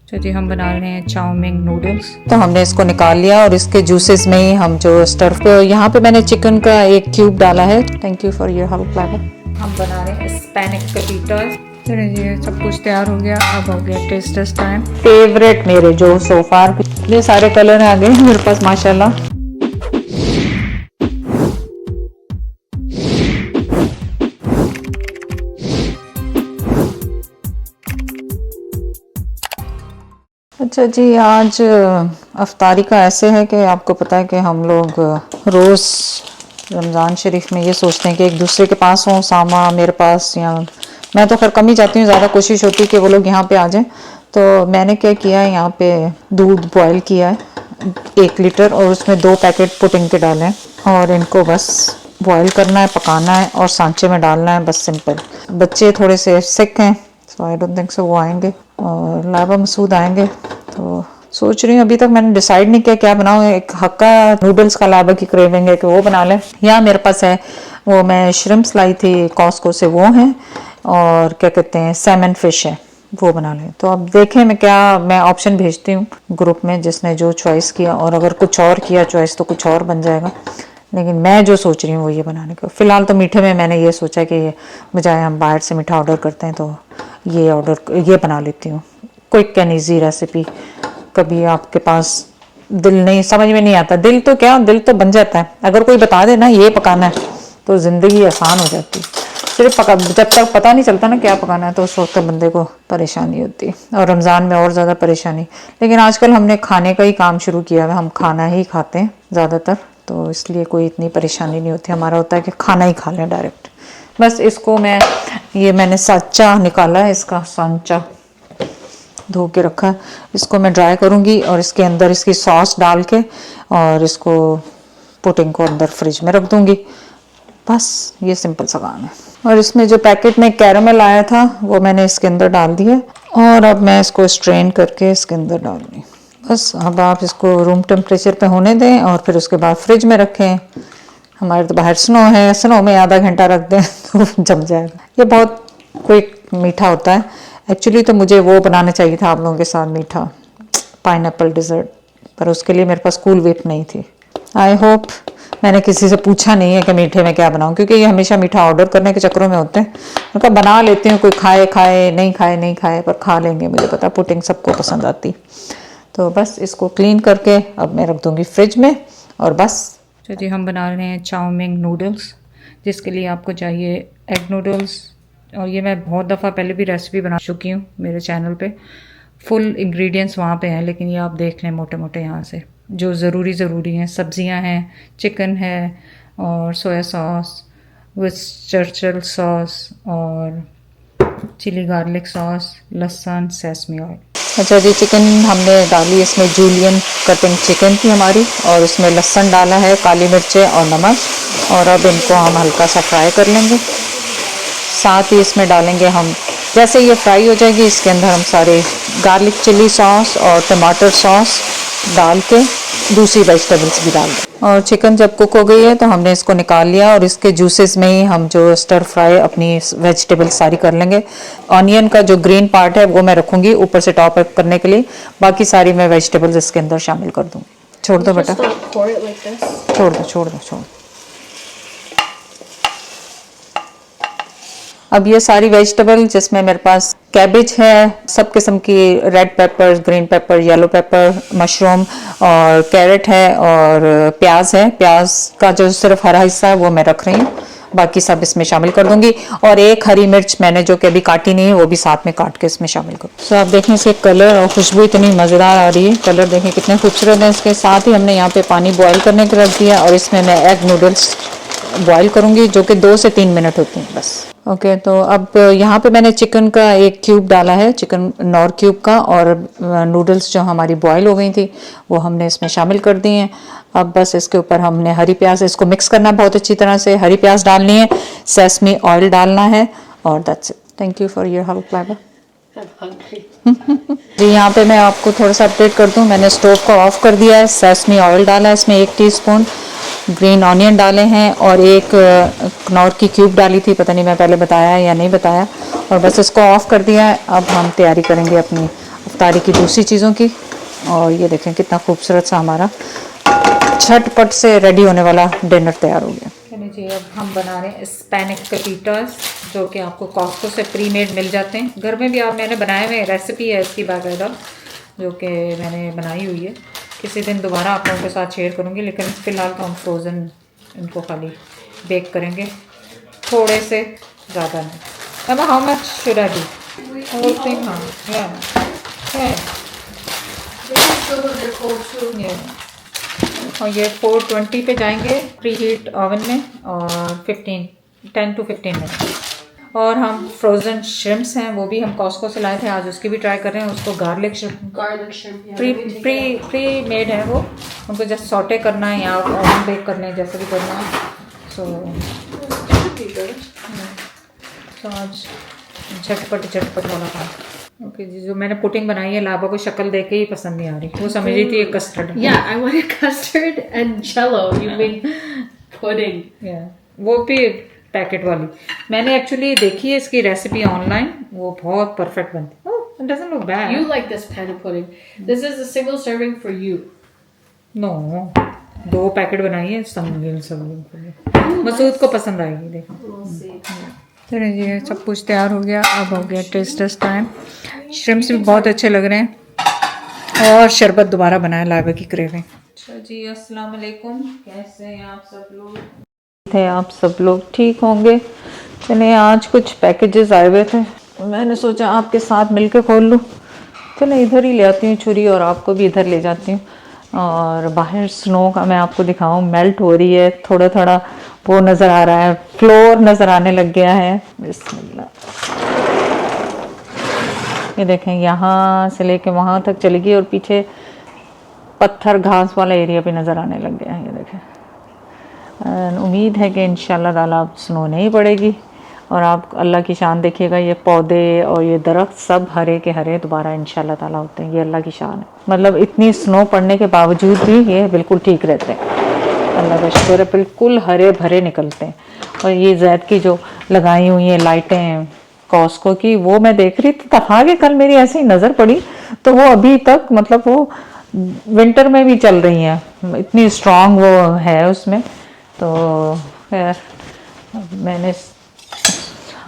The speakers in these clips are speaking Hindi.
तो जी हम बना रहे हैं चाउमीन नूडल्स। तो हमने इसको निकाल लिया और इसके जूसेस में ही हम जो स्टफ, तो यहाँ पे मैंने चिकन का एक क्यूब डाला है। Thank you for your help flower. हम बना रहे हैं स्पैनिक कपीटास। चलिए जी सब कुछ तैयार हो गया, अब हो गया टेस्ट टाइम। फेवरेट मेरे जो सोफार ये सारे कलर आ गए मेरे पास माशाल्लाह। अच्छा जी, आज अफ्तारी का ऐसे है कि आपको पता है कि हम लोग रोज़ रमज़ान शरीफ में ये सोचते हैं कि एक दूसरे के पास हो सामा, मेरे पास, या मैं तो खैर कम ही जाती हूँ, ज़्यादा कोशिश होती है कि वो लोग यहाँ पे आ जाएं। तो मैंने क्या किया है, यहाँ पे दूध बॉयल किया है 1 लीटर और उसमें 2 पैकेट पुडिंग के डाले हैं और इनको बस बॉयल करना है, पकाना है और सांचे में डालना है, बस सिंपल। बच्चे थोड़े से सिक हैं, सो आई डोंट थिंक सो वो आएंगे, और लाइबा मसूद आएंगे। तो सोच रही हूँ, अभी तक मैंने डिसाइड नहीं किया क्या बनाऊँ। एक हक्का नूडल्स का लाइबा की क्रेविंग है कि वो बना लें, या मेरे पास है वो मैं श्रिम्प्स लाई थी कॉस्को से, वो हैं, और क्या कहते हैं सैमन फिश है, वो बना लें। तो अब देखें मैं ऑप्शन भेजती हूँ ग्रुप में, जिसने जो चॉइस किया, और अगर कुछ और किया चॉइस तो कुछ और बन जाएगा, लेकिन मैं जो सोच रही हूँ वो ये बनाने का। फ़िलहाल तो मीठे में मैंने ये सोचा कि बजाय हम बाहर से मीठा ऑर्डर करते हैं तो ये बना लेती हूँ, क्विक एंड ईजी रेसिपी। कभी आपके पास दिल नहीं, समझ में नहीं आता, दिल तो क्या, दिल तो बन जाता है। अगर कोई बता दे ना ये पकाना है तो ज़िंदगी आसान हो जाती है। सिर्फ जब तक पता नहीं चलता ना क्या पकाना है तो उस वक्त बंदे को परेशानी होती है, और रमज़ान में और ज़्यादा परेशानी। लेकिन आजकल हमने खाने का ही काम शुरू किया है, हम खाना ही खाते हैं ज़्यादातर, तो इसलिए कोई इतनी परेशानी नहीं होती। हमारा होता है कि खाना ही खा लें डायरेक्ट। बस इसको मैंने सांचा निकाला है, इसका सांचा धो के रखा है, इसको मैं ड्राई करूँगी और इसके अंदर इसकी सॉस डाल के और इसको पुडिंग को अंदर फ्रिज में रख दूँगी। बस ये सिंपल सा काम है। और इसमें जो पैकेट में कैरामल आया था वो मैंने इसके अंदर डाल दिया, और अब मैं इसको स्ट्रेन करके इसके अंदर डाल दूँगी। बस अब आप इसको रूम टेम्परेचर पे होने दें और फिर उसके बाद फ्रिज में रखें। हमारे तो बाहर स्नो है, स्नो में आधा घंटा रख दें तो जम जाएगा। ये बहुत क्विक मीठा होता है। एक्चुअली तो मुझे वो बनाना चाहिए था आप लोगों के साथ मीठा पाइनएप्पल डिज़र्ट, पर उसके लिए मेरे पास कूल व्हिप नहीं थी। आई होप मैंने किसी से पूछा नहीं है कि मीठे में क्या बनाऊं, क्योंकि ये हमेशा मीठा ऑर्डर करने के चक्करों में होते हैं। उनका बना लेती हूँ, कोई खाए खाए नहीं खाए नहीं खाए, पर खा लेंगे, मुझे पता पुडिंग सबको पसंद आती। तो बस इसको क्लीन करके अब मैं रख दूँगी फ्रिज में, और बस। तो जी हम बना रहे हैं चाउमीन नूडल्स, जिसके लिए आपको चाहिए एग नूडल्स, और ये मैं बहुत दफ़ा पहले भी रेसिपी बना चुकी हूँ मेरे चैनल पे। फुल इंग्रेडिएंट्स वहाँ पे हैं, लेकिन ये आप देख लें मोटे मोटे यहाँ से जो ज़रूरी हैं। सब्जियाँ हैं, चिकन है, और सोया सॉस, विस्टरचर सॉस, और चिली गार्लिक सॉस, लहसुन, सेसमी ऑयल। अच्छा जी, चिकन हमने डाली, इसमें जूलियन कटिंग चिकन थी हमारी, और इसमें लहसुन डाला है, काली मिर्चें और नमक, और अब इनको हम हल्का सा फ्राई कर लेंगे। साथ ही इसमें डालेंगे हम, जैसे ये फ्राई हो जाएगी इसके अंदर हम सारे गार्लिक चिली सॉस और टमाटर सॉस डाल के दूसरी वेजिटेबल्स भी डाल दें। और चिकन जब कुक हो गई है तो हमने इसको निकाल लिया, और इसके जूसेस में ही हम जो स्टर फ्राई अपनी वेजिटेबल्स सारी कर लेंगे। ऑनियन का जो ग्रीन पार्ट है वो मैं रखूँगी ऊपर से टॉप अप करने के लिए, बाकी सारी मैं वेजिटेबल्स इसके अंदर शामिल कर दूँगी। छोड़ दो बेटा, छोड़ दो। अब ये सारी वेजिटेबल, जिसमें मेरे पास कैबेज है, सब किस्म की, red pepper, green pepper, yellow paper, mushroom और कैरेट है, और प्याज है। प्याज का जो सिर्फ हरा हिस्सा है वो मैं रख रही हूँ, बाकी सब इसमें शामिल कर दूंगी। और एक हरी मिर्च मैंने जो कि अभी काटी नहीं है वो भी साथ में काट के इसमें शामिल करूँ। तो आप देखें इसके कलर और खुशबू इतनी मज़ेदार आ रही है, कलर देखें कितने खूबसूरत हैं। इसके साथ ही हमने यहाँ पे पानी बॉयल करने के रख दिया, और इसमें मैं एग नूडल्स बॉयल करूँगी जो कि 2 से 3 मिनट होती हैं बस। ओके, तो अब यहाँ पे मैंने चिकन का एक क्यूब डाला है, चिकन नॉर क्यूब का, और नूडल्स जो हमारी बॉयल हो गई थी वो हमने इसमें शामिल कर दी हैं। अब बस इसके ऊपर हमने हरी प्याज, इसको मिक्स करना बहुत अच्छी तरह से, हरी प्याज डालनी है, सेसमी ऑयल डालना है, और that's it. Thank you for your help Laiba. जी यहाँ पे मैं आपको थोड़ा सा अपडेट कर दूँ, मैंने स्टोव को ऑफ कर दिया है, सेसमी ऑयल डाला है, इसमें 1 टीस्पून ग्रीन ऑनियन डाले हैं, और एक कनौर की क्यूब डाली थी, पता नहीं मैं पहले बताया या नहीं बताया, और बस इसको ऑफ कर दिया है। अब हम तैयारी करेंगे अपनी अफ्तारी की दूसरी चीज़ों की। और ये देखें कितना खूबसूरत सा हमारा झटपट से रेडी होने वाला डिनर तैयार हो गया। चलिए जी, अब हम बना रहे हैं स्पैनिक कपीटास, जो कि आपको कॉस्को से प्री मेड मिल जाते हैं। घर में भी आप मैंने बनाए हुए, रेसिपी है इसकी बाकायदा जो कि मैंने बनाई हुई है। किसी दिन दोबारा आप लोगों के साथ शेयर करूँगी, लेकिन फ़िलहाल तो हम फ्रोज़न इनको खाली बेक करेंगे, थोड़े से ज़्यादा नहीं। अब how much should I do whole thing? और ये 420 पे जाएंगे प्री हीट ओवन में, और 10 to 15 मिनट। और हम फ्रोज़न श्रिम्प्स हैं, वो भी हम कॉस्को से लाए थे, आज उसकी भी ट्राई कर रहे हैं। उसको गार्लिक श्रिम्प प्री मेड है वो, उनको जस्ट सॉटे करना है या ओवन बेक करना है, जैसे भी करना है। तो आज झटपट वाला काम। ओके जी, जो मैंने पुडिंग बनाई है लाबा को शक्ल देख के ही पसंद नहीं आ रही, वो समझ रही थी एक कस्टर्ड है। Yeah, I wanted custard and jello. You made pudding. वो भी पैकेट वाली मैंने एक्चुअली देखी है इसकी रेसिपी ऑनलाइन, वो बहुत परफेक्ट बनती है। Oh, it doesn't look bad. You like this pan of pudding. This is a single serving for you. No, 2 packet बनाई है सब मसूद को पसंद आएगी। देखो We'll see. चलिए जी, सब कुछ तैयार हो गया, अब हो गया टेस्ट टाइम। श्रिम्प्स भी बहुत अच्छे लग रहे हैं, और शरबत दोबारा बनाया लाबा की क्रेविंग। अच्छा जी, अस्सलाम वालेकुम, कैसे हैं आप सब लोग? थे आप सब लोग ठीक होंगे। चलिए, आज कुछ पैकेजेस आए हुए थे, मैंने सोचा आपके साथ मिलके खोल लूँ। चलो इधर ही ले आती हूँ छुरी, और आपको भी इधर ले जाती हूँ। और बाहर स्नो का मैं आपको दिखाऊँ, मेल्ट हो रही है, थोड़ा थोड़ा वो नज़र आ रहा है, फ्लोर नज़र आने लग गया है। बिस्मिल्लाह, ये देखें यहाँ से लेके वहाँ तक चली गई, और पीछे पत्थर घास वाला एरिया भी नज़र आने लग गया है। ये देखें, उम्मीद है कि इंशाल्लाह ताला अब स्नो नहीं पड़ेगी, और आप अल्लाह की शान देखिएगा, ये पौधे और ये दरख्त सब हरे के हरे दोबारा इंशाल्लाह ताला होते हैं। ये अल्लाह की शान है, मतलब इतनी स्नो पड़ने के बावजूद भी ये बिल्कुल ठीक रहते हैं। अल्लाह का शुक्र है, बिल्कुल हरे भरे निकलते हैं। और ये जैद की जो लगाई हुई है लाइटें कॉस्को की, वो मैं देख रही थी तफा के, कल मेरी ऐसी नज़र पड़ी, तो वो अभी तक मतलब वो विंटर में भी चल रही हैं, इतनी स्ट्रॉन्ग वो है उसमें। तो खैर, मैंने,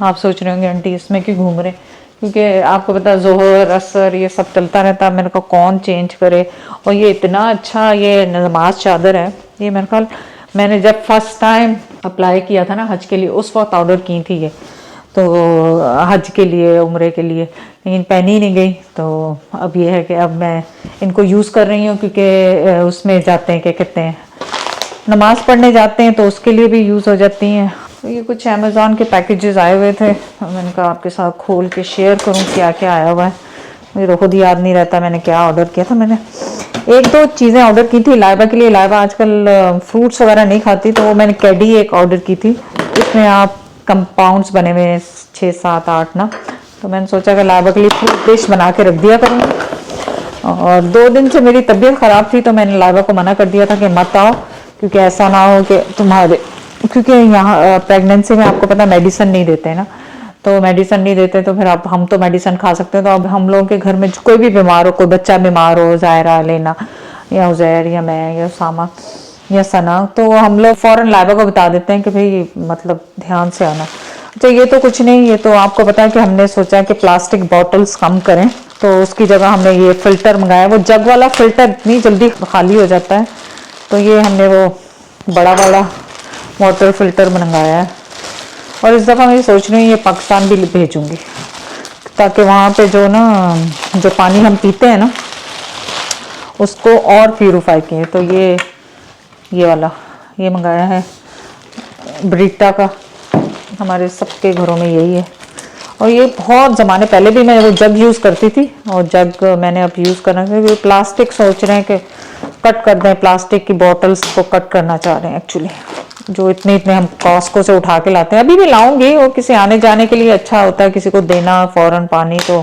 आप सोच रहे होंगे आंटी इसमें क्यों घूम रहे, क्योंकि आपको पता ज़ोहर असर ये सब चलता रहता है, मेरे को कौन चेंज करे। और ये इतना अच्छा ये नमाज चादर है, ये मेरे ख्याल मैंने जब फर्स्ट टाइम अप्लाई किया था ना हज के लिए, उस वक्त ऑर्डर की थी ये, तो हज के लिए, उम्रे के लिए, लेकिन पहनी ही नहीं गई। तो अब ये है कि अब मैं इनको यूज़ कर रही हूँ, क्योंकि उसमें जाते हैं, क्या कहते हैं, नमाज़ पढ़ने जाते हैं, तो उसके लिए भी यूज़ हो जाती हैं। तो ये कुछ अमेज़ॉन के पैकेजेस आए हुए थे, मैंने कहा आपके साथ खोल के शेयर करूं क्या क्या आया हुआ है। मुझे खुद याद नहीं रहता मैंने क्या ऑर्डर किया था। मैंने 1-2 चीज़ें ऑर्डर की थी लाइबा के लिए। लाइबा आजकल फ्रूट्स वगैरह नहीं खाती, तो वो मैंने कैडी एक ऑर्डर की थी, इसमें आप कंपाउंड्स बने हुए 6, 7, 8 ना, तो मैंने सोचा कि लाइबा के लिए फ्रूट डिश बना के रख दिया करूँगी। और 2 दिन से मेरी तबीयत ख़राब थी, तो मैंने लाइबा को मना कर दिया था कि मत आओ, क्योंकि ऐसा ना हो कि तुम्हारे, क्योंकि यहाँ प्रेगनेंसी में आपको पता मेडिसिन नहीं देते ना, तो मेडिसिन नहीं देते तो फिर आप, हम तो मेडिसिन खा सकते हैं, तो अब हम लोगों के घर में कोई भी बीमार हो, कोई बच्चा बीमार हो, ज़ायरा लेना या उज़ैर या मैं या सामा या सना, तो हम लोग फ़ौरन लाइबा को बता देते हैं कि भाई मतलब ध्यान से आना। तो ये तो कुछ नहीं, ये तो आपको पता है कि हमने सोचा कि प्लास्टिक बॉटल्स कम करें, तो उसकी जगह हमने ये फ़िल्टर मंगाया। वो जग वाला फ़िल्टर इतनी जल्दी खाली हो जाता है, तो ये हमने वो बड़ा वाला वाटर फिल्टर मंगाया है। और इस दफ़ा मैं सोच रही हूँ ये पाकिस्तान भी भेजूँगी, ताकि वहाँ पे जो ना, जो पानी हम पीते हैं ना, उसको और प्यूरीफाई किए। तो ये वाला ये मंगाया है ब्रिटा का, हमारे सबके घरों में यही है। और ये बहुत ज़माने पहले भी मैं वो जग यूज़ करती थी, और जग मैंने अब यूज़ करना, क्योंकि प्लास्टिक सोच रहे हैं कि कट कर दें, प्लास्टिक की बॉटल्स को कट करना चाह रहे हैं एक्चुअली, जो इतने हम कॉस्को से उठा के लाते हैं। अभी भी लाऊंगी, वो किसी आने जाने के लिए अच्छा होता है, किसी को देना फ़ौरन पानी, तो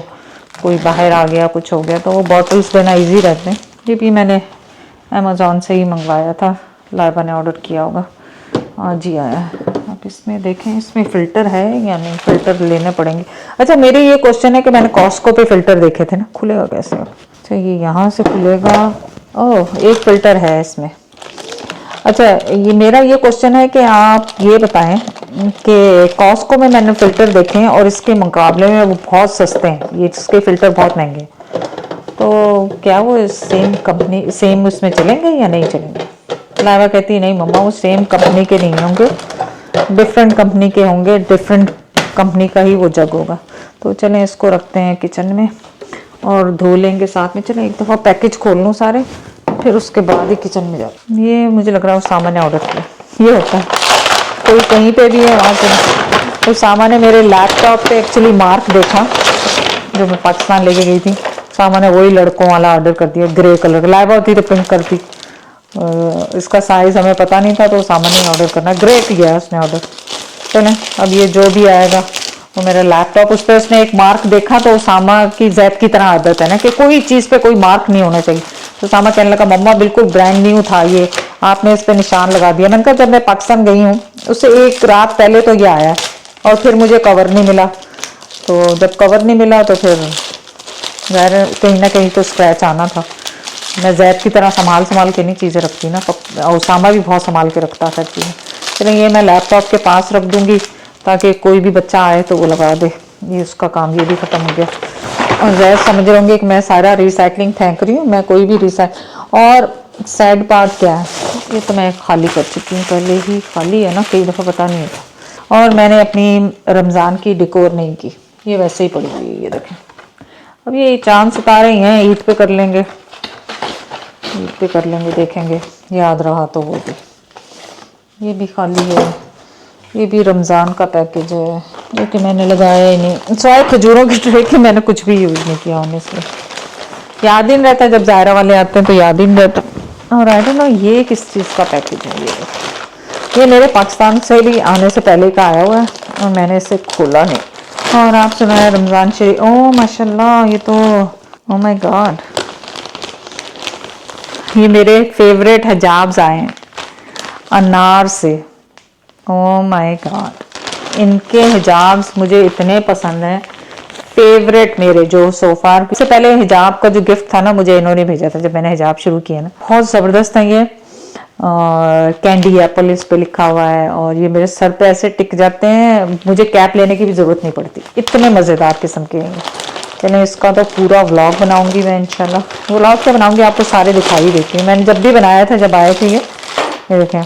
कोई बाहर आ गया कुछ हो गया तो वो बॉटल्स देना इजी रहते हैं। ये भी मैंने अमेज़ॉन से ही मंगवाया था, लाइबा ने ऑर्डर किया होगा, आज ही आया है। आप अब इसमें देखें इसमें फ़िल्टर है या नहीं, फ़िल्टर लेने पड़ेंगे। अच्छा मेरी ये क्वेश्चन है कि मैंने कॉस्को पे फ़िल्टर देखे थे ना, खुलेगा कैसे? अच्छा ये यहाँ से खुलेगा। ओह एक फ़िल्टर है इसमें। अच्छा ये मेरा ये क्वेश्चन है कि आप ये बताएं कि कॉस्को में मैंने फ़िल्टर देखे हैं और इसके मुकाबले में वो बहुत सस्ते हैं, ये इसके फ़िल्टर बहुत महंगे हैं, तो क्या वो सेम कंपनी सेम उसमें चलेंगे या नहीं चलेंगे? लाइवा कहती है नहीं मम्मा वो सेम कंपनी के नहीं होंगे, डिफरेंट कंपनी के होंगे, डिफरेंट कंपनी का ही वो जग होगा। तो चलें इसको रखते हैं किचन में और धो लेंगे साथ में। चलें एक दफ़ा पैकेज खोल लूँ सारे, फिर उसके बाद ही किचन में जाओ। ये मुझे लग रहा है उस सामान ने ऑर्डर किया, ये होता है कोई कहीं पे भी है वहाँ पे। उस सामान ने मेरे लैपटॉप पे एक्चुअली मार्क देखा जो मैं पाकिस्तान लेके गई थी, सामान ने वही लड़कों वाला ऑर्डर कर दिया, ग्रे कलर का। लाइवा होती तो पिंक करती, इसका साइज़ हमें पता नहीं था तो सामान ने ऑर्डर करना, ग्रे किया है उसने ऑर्डर। चलें अब ये जो भी आएगा वो मेरा लैपटॉप, उस पर उसने एक मार्क देखा तो सामा की जैद की तरह आदत है ना कि कोई चीज़ पे कोई मार्क नहीं होना चाहिए। तो सामा कहने लगा मम्मा बिल्कुल ब्रांड न्यू था ये, आपने इस पर निशान लगा दिया। मैंने कहा जब मैं पाकिस्तान गई हूँ उससे एक रात पहले तो ये आया है और फिर मुझे कवर नहीं मिला, तो जब कवर नहीं मिला तो फिर ज़ाहिर कहीं ना कहीं तो स्क्रैच आना था। मैं जैद की तरह संभाल के नहीं चीज़ें रखती ना, और सामा भी बहुत संभाल के रखता था चीज़ें। चलें ये मैं लैपटॉप के पास रख दूँगी ताकि कोई भी बच्चा आए तो वो लगा दे, ये उसका काम ये भी ख़त्म हो गया। और ज़ाहिर समझ रहे होंगे कि मैं सारा रिसाइकलिंग फेंक रही हूँ, मैं कोई भी और सैड पार्ट क्या है, ये तो मैं खाली कर चुकी हूँ पहले ही, खाली है ना कई दफ़ा पता नहीं होता। और मैंने अपनी रमज़ान की डिकोर नहीं की, ये वैसे ही पड़ी हुई है, ये देखें। अब ये चांद सितारे ही हैं, ईद पे कर लेंगे, ईद पे कर लेंगे, देखेंगे याद रहा तो वो भी। ये भी खाली है, ये भी रमज़ान का पैकेज है जो कि मैंने लगाया ही नहीं, सिवाय खजूरों की ट्रे के मैंने कुछ भी यूज़ नहीं किया ऑनेस्टली। याद ही नहीं रहता, जब ज़ायरा वाले आते हैं तो याद ही नहीं रहता। और आई डोंट नो ये किस चीज़ का पैकेज है, ये मेरे पाकिस्तान से भी आने से पहले का आया हुआ है और मैंने इसे खोला नहीं। और आप सुनाए रमज़ान शरीफ, ओह माशाल्लाह, ये तो ओह माय गॉड, ये मेरे फेवरेट हिजाब्स आए हैं अनार से। ओह माय गॉड, इनके हिजाब्स मुझे इतने पसंद हैं, फेवरेट मेरे जो सोफार। इससे पहले हिजाब का जो गिफ्ट था ना मुझे इन्होंने भेजा था जब मैंने हिजाब शुरू किया ना, बहुत ज़बरदस्त है ये। और कैंडी एप्पल इस पे लिखा हुआ है और ये मेरे सर पे ऐसे टिक जाते हैं, मुझे कैप लेने की भी ज़रूरत नहीं पड़ती, इतने मज़ेदार किस्म के हैं। चलें इसका तो पूरा व्लॉग बनाऊंगी मैं इंशाल्लाह। व्लॉग क्या बनाऊंगी, आपको सारे दिखाई देती हूँ। मैंने जब भी बनाया था जब आए थे ये देखें,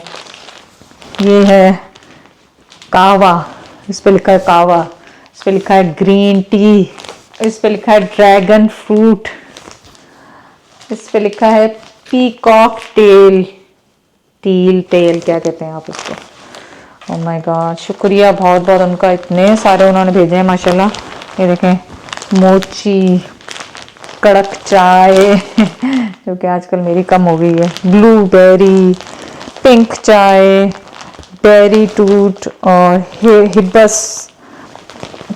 ये है कावा, इस पे लिखा है कावा, इस पे लिखा है ग्रीन टी, इस पे लिखा है ड्रैगन फ्रूट, इस पे लिखा है पीकॉक टेल, टील टेल क्या कहते हैं आप इसको। ओह माय गॉड, शुक्रिया बहुत बहुत उनका, इतने सारे उन्होंने भेजे हैं माशाल्लाह। ये देखें मोची, कड़क चाय जो कि आजकल मेरी कम हो गई है, ब्लूबेरी, पिंक चाय, बेरी टूट और हिबस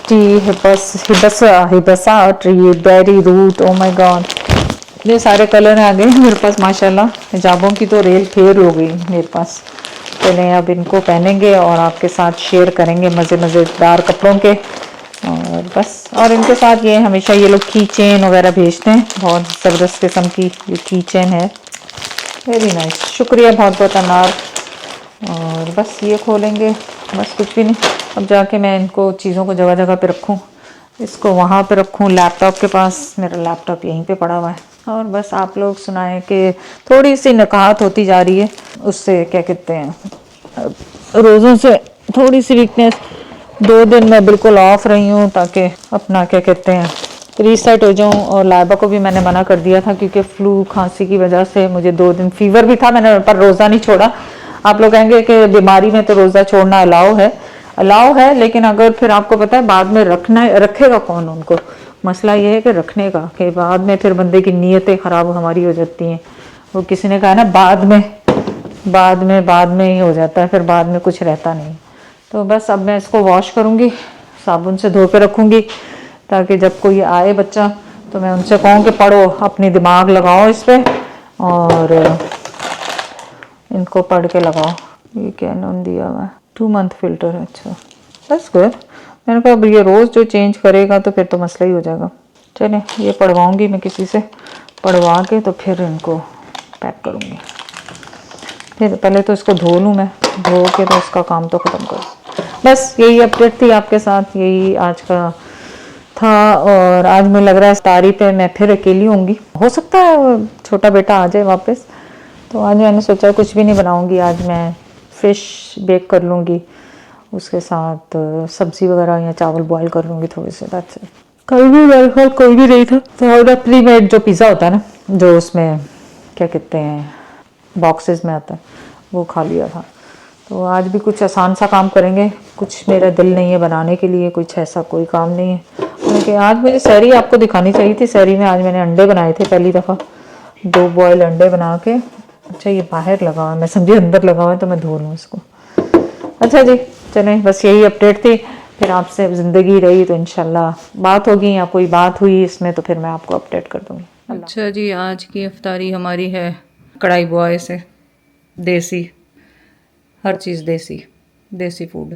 टी, हिबसा tree, berry root. Oh my god, ये सारे कलर आ गए मेरे पास माशाल्लाह। हिजाबों की तो रेल फेर हो गई मेरे पास। चलें अब इनको पहनेंगे और आपके साथ शेयर करेंगे मज़ेदार कपड़ों के। और बस, और इनके साथ ये हमेशा ये लोग की चेन वगैरह भेजते हैं, बहुत ज़बरदस्त किस्म की ये की चेन है, वेरी नाइस। शुक्रिया बहुत बहुत अनार। और बस ये खोलेंगे, बस कुछ भी नहीं। अब जाके मैं इनको चीज़ों को जगह जगह पे रखूँ, इसको वहाँ पे रखूँ लैपटॉप के पास, मेरा लैपटॉप यहीं पे पड़ा हुआ है। और बस आप लोग सुनाएं कि थोड़ी सी नकाहत होती जा रही है, उससे क्या कहते हैं रोज़ों से थोड़ी सी वीकनेस। 2 दिन मैं बिल्कुल ऑफ रही हूँ ताकि अपना क्या कहते हैं रीसेट हो जाऊँ। और लाइबा को भी मैंने मना कर दिया था क्योंकि फ्लू खांसी की वजह से मुझे 2 दिन फीवर भी था, मैंने पर रोज़ा नहीं छोड़ा। आप लोग कहेंगे कि बीमारी में तो रोज़ा छोड़ना अलाउ है, लेकिन अगर फिर आपको पता है बाद में रखेगा कौन उनको। मसला ये है कि रखने का, कि बाद में फिर बंदे की नीयतें ख़राब हमारी हो जाती हैं। वो किसी ने कहा ना बाद में ही हो जाता है, फिर बाद में कुछ रहता नहीं। तो बस अब मैं इसको वॉश करूँगी, साबुन से धो के रखूँगी ताकि जब कोई आए बच्चा तो मैं उनसे कहूँ कि पढ़ो, अपनी दिमाग लगाओ इस पर और इनको पढ़ के लगाओ। ये कैनन दिया हुआ है, 2 मंथ फिल्टर, अच्छा दैट्स गुड। मैंने कहा अब ये रोज़ जो चेंज करेगा तो फिर तो मसला ही हो जाएगा। चले ये पढ़वाऊँगी मैं किसी से, पढ़वा के तो फिर इनको पैक करूँगी। फिर पहले तो इसको धो लूँ मैं, धो के तो इसका काम तो ख़त्म करूँ। बस यही अपडेट थी आपके साथ, यही आज का था। और आज मुझे लग रहा है इफ्तारी पे मैं फिर अकेली होंगी, हो सकता है छोटा बेटा आ जाए वापस। तो आज मैंने सोचा कुछ भी नहीं बनाऊंगी, आज मैं फ़िश बेक कर लूँगी, उसके साथ सब्ज़ी वगैरह या चावल बॉईल कर लूँगी थोड़े से। That's it. कल भी मेरे साथ कोई भी नहीं था, तो प्री मेड जो पिज़्ज़ा होता है ना, जो उसमें क्या कहते हैं बॉक्सेस में आता है, वो खा लिया था। तो आज भी कुछ आसान सा काम करेंगे, कुछ मेरा दिल नहीं है बनाने के लिए, कुछ ऐसा कोई काम नहीं है। क्योंकि आज मुझे सहरी आपको दिखानी चाहिए थी, सहरी में आज मैंने अंडे बनाए थे पहली दफ़ा, 2 बॉयल अंडे बना के। अच्छा ये बाहर लगा हुआ है, मैं समझी अंदर लगा हुआ है तो मैं धो लूँ इसको। अच्छा जी चलें, बस यही अपडेट थी। फिर आपसे ज़िंदगी रही तो इंशाल्लाह बात होगी, या कोई बात हुई इसमें तो फिर मैं आपको अपडेट कर दूँगी। अच्छा जी, आज की इफ्तारी हमारी है कढ़ाई बुआए से, देसी, हर चीज़ देसी, देसी फूड।